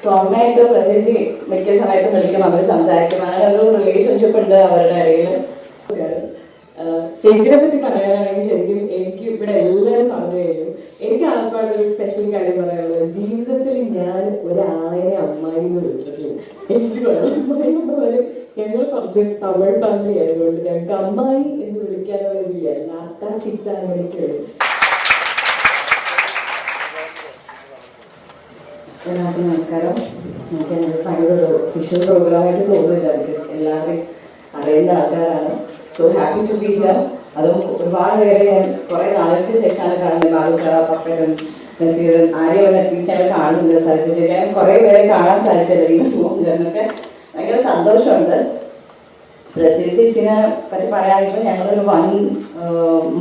സോമയായിട്ട് പ്രത്യേകിച്ച് മിക്ക സമയത്തും വിളിക്കും, അവർ സംസാരിക്കും, അങ്ങനെ ഒരു റിലേഷൻഷിപ്പ് ഉണ്ട് അവരുടെ ഇടയിൽ. ചേച്ചിനെ പറ്റി പറയാനാണെങ്കിൽ ശരിക്കും എനിക്ക് ഇവിടെ എല്ലാവരും പറഞ്ഞു കഴിഞ്ഞു. എനിക്ക് ആൾക്കാരുടെ ഒരു സ്പെഷ്യൽ കാര്യം പറയാനുള്ളത്, ജീവിതത്തിൽ ഞാൻ ഒരാളെ അമ്മായി എന്ന് വിളിച്ചിട്ടില്ല. എനിക്ക് പോലെ ഞങ്ങൾ കുറച്ച് തമിഴ് ഫാമിലി ആയതുകൊണ്ട് ഞങ്ങൾക്ക് അമ്മായി എന്ന് വിളിക്കാനൊരില്ല, ലാത്ത ചിത്ത അങ്ങനെയൊക്കെയുള്ളൂ. എല്ലാവർക്കും നമസ്കാരം. നമുക്ക് ഭയങ്കര ഒരു ഒഫീഷ്യൽ പ്രോഗ്രാമായിട്ട് തോന്നുന്നില്ല, ബിക്കോസ് എല്ലാവരെയും അറിയുന്ന ആൾക്കാരാണ്. So happy to be here. അതും ഒരുപാട് പേരെ ഞാൻ കുറേ നാളുകൾക്ക് ശേഷമാണ് കാണുന്നത്. ബാലുക്ക, പപ്പടൻ, നസീറൻ, ആരെയും അറ്റ്ലീസ്റ്റ് ഞങ്ങൾ കാണുന്നില്ല. സാധിച്ചു ഞാൻ കുറേ പേരെ കാണാൻ സാധിച്ചില്ല. ഈ ജനങ്ങൾക്ക് ഭയങ്കര സന്തോഷമുണ്ട്. ബ്രസീൽ ചേച്ചിനെ പറ്റി പറയുകയാണെങ്കിൽ ഞങ്ങളൊരു 1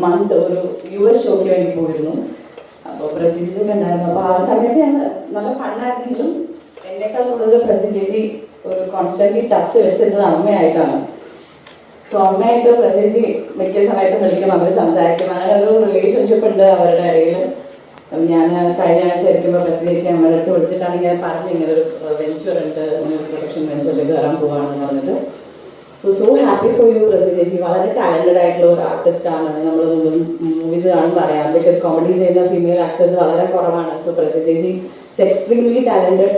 month ഒരു US ഷോയ്ക്ക് വേണ്ടി പോയിരുന്നു. അപ്പോൾ ബ്രസീൽ ചേച്ചി ഉണ്ടായിരുന്നു. അപ്പോൾ ആ സമയത്ത് ഞങ്ങൾ നല്ല ഫണ്ണായിരുന്നെങ്കിലും എന്നേക്കാൾ കൂടുതൽ ബ്രസീൽ ചേച്ചി ഒരു കോൺസ്റ്റന്റ്ലി ടച്ച് വെച്ചിരുന്നത് അമ്മയായിട്ടാണ്. സോ അമ്മയായിട്ട് പ്രത്യേകിച്ച് മിക്ക സമയത്തും വിളിക്കും, അവർ സംസാരിക്കും, അങ്ങനെ ഒരു റിലേഷൻഷിപ്പ് ഉണ്ട് അവരുടെ ഇടയിൽ. ഞാൻ കഴിഞ്ഞ ആഴ്ച ഇരിക്കുമ്പോൾ പ്രത്യേകിച്ച് നമ്മുടെ അടുത്ത് വിളിച്ചിട്ടാണ് ഞാൻ പറഞ്ഞ് ഇങ്ങനെ ഒരു വെഞ്ചർ ഉണ്ട്, ഇങ്ങനെ പ്രൊഡക്ഷൻ വെഞ്ചറിൽ കയറാൻ പോവാണെന്ന് പറഞ്ഞിട്ട്. സോ ഹാപ്പി ഫോർ യു പ്രത്യേകിച്ച്. വളരെ ടാലന്റഡ് ആയിട്ടുള്ള ഒരു ആർട്ടിസ്റ്റാണ്. നമ്മൾ മൂവീസ് കാണുമ്പോൾ പറയാം, ബിക്കോസ് കോമഡി ചെയ്യുന്ന ഫീമെയിൽ ആക്ടേഴ്സ് വളരെ കുറവാണ്. സോ പ്രത്യേകിച്ച് എക്സ്ട്രീംലി ടാലന്റഡ്.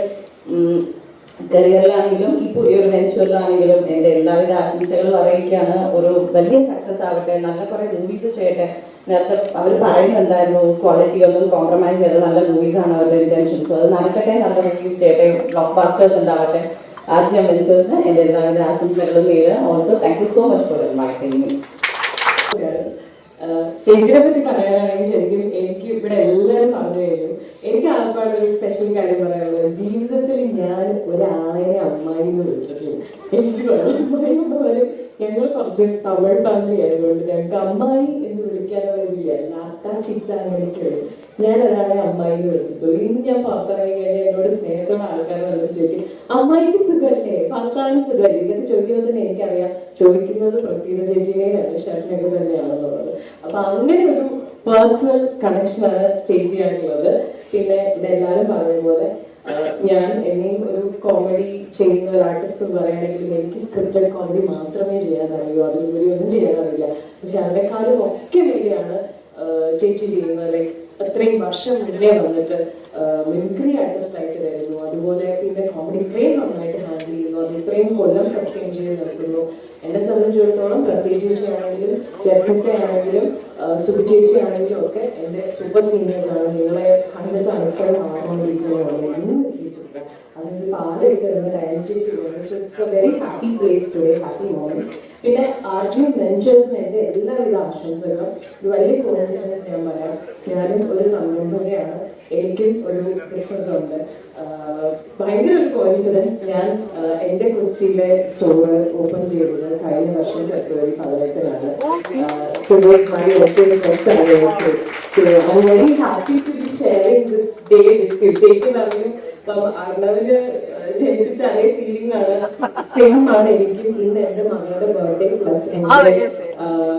കരിയറിലാണെങ്കിലും ഈ പുതിയൊരു വെഞ്ചറിലാണെങ്കിലും എൻ്റെ എല്ലാവിധ ആശംസകളും അറിയിക്കുകയാണ്. ഒരു വലിയ സക്സസ് ആവട്ടെ, നല്ല കുറേ മൂവീസ് ചെയ്യട്ടെ. നേരത്തെ അവർ പറയുന്നുണ്ടായിരുന്നു ക്വാളിറ്റി ഒന്നും കോംപ്രമൈസ് ചെയ്ത് നല്ല മൂവീസാണ് അവരുടെ ഇന്റൻഷൻ. സോ അത് നടക്കട്ടെ, നല്ല മൂവീസ് ചെയ്യട്ടെ, ബ്ലോക്ക് ബാസ്റ്റേഴ്സ് ഉണ്ടാവട്ടെ. ആദ്യം വെഞ്ചേഴ്സിന് എൻ്റെ എല്ലാവിധ ആശംസകളും നേരുക. Also thank you so much for inviting me. ചേച്ചിനെ പറ്റി പറയാനാണെങ്കിൽ ശരിക്കും എനിക്ക് ഇവിടെ എല്ലാവരും പറഞ്ഞു കഴിഞ്ഞു. എനിക്ക് ആൾക്കാരുടെ ഒരു സ്പെഷ്യൽ കാര്യം പറയാനുള്ളത്, ജീവിതത്തിൽ ഞാൻ ഒരാളെ അമ്മായി എന്ന് വിളിച്ചിട്ടില്ല. എനിക്ക് പോലെ ഞങ്ങൾ കുറച്ച് തമിഴ് ഫാമിലി ആയതുകൊണ്ട് ഞങ്ങൾക്ക് അമ്മായി എന്ന് വിളിക്കാനൊരില്ല, ലാത്ത ചിത്ത അങ്ങനെയൊക്കെയുള്ളൂ. ഞാൻ ഒരാളെ അമ്മായി എന്ന് വിളിച്ചിട്ടുള്ളൂ. ഇനി ഞാൻ പുറത്തിറങ്ങി കഴിഞ്ഞാൽ എന്നോട് സ്നേഹത്തോടെ ആൾക്കാർ വന്നിട്ട് ചോദിക്കും, അമ്മായിക്ക് സുഖമല്ലേ, ഭർത്താവിന് സുഖമല്ലേ? ഇതൊക്കെ ചോദിക്കുമ്പോൾ തന്നെ എനിക്കറിയാം ചോദിക്കുന്നത് പ്രസീത ചേച്ചിനെയും ഷർട്ടിനെയൊക്കെ തന്നെയാണെന്നുള്ളത്. അപ്പൊ അങ്ങനെ ഒരു പേഴ്സണൽ കണക്ഷനാണ് ചേച്ചിയാണുള്ളത്. പിന്നെ ഇതെല്ലാവരും പറഞ്ഞതുപോലെ ഞാൻ എന്നെയും ഒരു കോമഡി ചെയ്യുന്ന ഒരു ആർട്ടിസ്റ്റ് പറയുകയാണെങ്കിൽ എനിക്ക് സ്ക്രിപ്റ്റഡ് കോമഡി മാത്രമേ ചെയ്യാൻ അറിയൂ, അതിലുപരി ഒന്നും ചെയ്യാൻ അറിയില്ല. പക്ഷെ അതിനെക്കാളും ഒക്കെ വേണ്ടിയാണ് ചേച്ചി ചെയ്യുന്നത്. ലൈക്ക് അത്രയും വർഷം മുന്നേ വന്നിട്ട് മിമിക്രി ആർട്ടിസ്റ്റ് ആയിട്ട് വരുന്നു, അതുപോലെ പിന്നെ കോമഡി ഇത്രയും നന്നായിട്ട് ഹാൻഡിൽ ചെയ്യുന്നു, അത് ഇത്രയും കൊല്ലം സസ്റ്റെയിൻ ചെയ്ത് നടക്കുന്നു. എന്നെ സംബന്ധിച്ചിടത്തോളം പ്രസീൽ ചേച്ചി ആണെങ്കിലും ജെസിക്ക ആണെങ്കിലും സുബി ചേച്ചി ആണെങ്കിലും ഒക്കെ എൻ്റെ സൂപ്പർ സീനിയേഴ്സ് ആണ്. നിങ്ങളെ കണ്ടിട്ട് അനുഭവം ആർക്കൊണ്ടിരിക്കുകയാണ് അതിന് പാലയിട്ട് ഡയൻ ചേച്ചി. It's A very happy place today, happy moments. പിന്നെ ആർജു വെഞ്ചേഴ്സിന് എൻ്റെ എല്ലാവിധ ആശംസകളും. ഒരു വലിയ കോൺഫിഡൻസ് ഞാൻ പറയാം, ഞാനും ഒരു സംരംഭകയാണ്, എനിക്കും ഒരു ബിസിനസ് ഉണ്ട്. ഭയങ്കര ഒരു കോൺഫിഡൻസ്. ഞാൻ എൻ്റെ കൊച്ചിയിലെ സ്റ്റോർ ഓപ്പൺ ചെയ്തത് കഴിഞ്ഞ വർഷം February 18-നാണ്. I'm very happy to be sharing this day with you. ചേച്ചി പറഞ്ഞു അർണവിന് ജനിച്ച അതേ ഫീലിംഗ് ആണ്, സെയിം ആണ് എനിക്കും. ഇന്ന് എന്റെ മകളുടെ ബർത്ത്ഡേ പ്ലസ് എന്റെ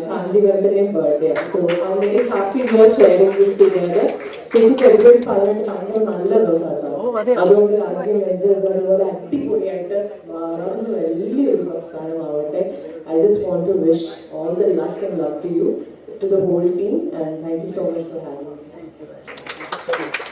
കാഞ്ചീപുരത്തിന്റെയും ബർത്ത്ഡേ ആണ്. So I am very happy V R sharing this together. ചേച്ചി February 18 ഭയങ്കര നല്ല ദിവസമാണ്. അതുകൊണ്ട് ആദ്യം വെഞ്ചേഴ്സ് അതുപോലെ അടിപൊളിയായിട്ട് വളർന്ന് വലിയൊരു പ്രസ്ഥാനമാവട്ടെ. I just want to wish all the luck and love to you, to the whole team, and thank you so much for having me.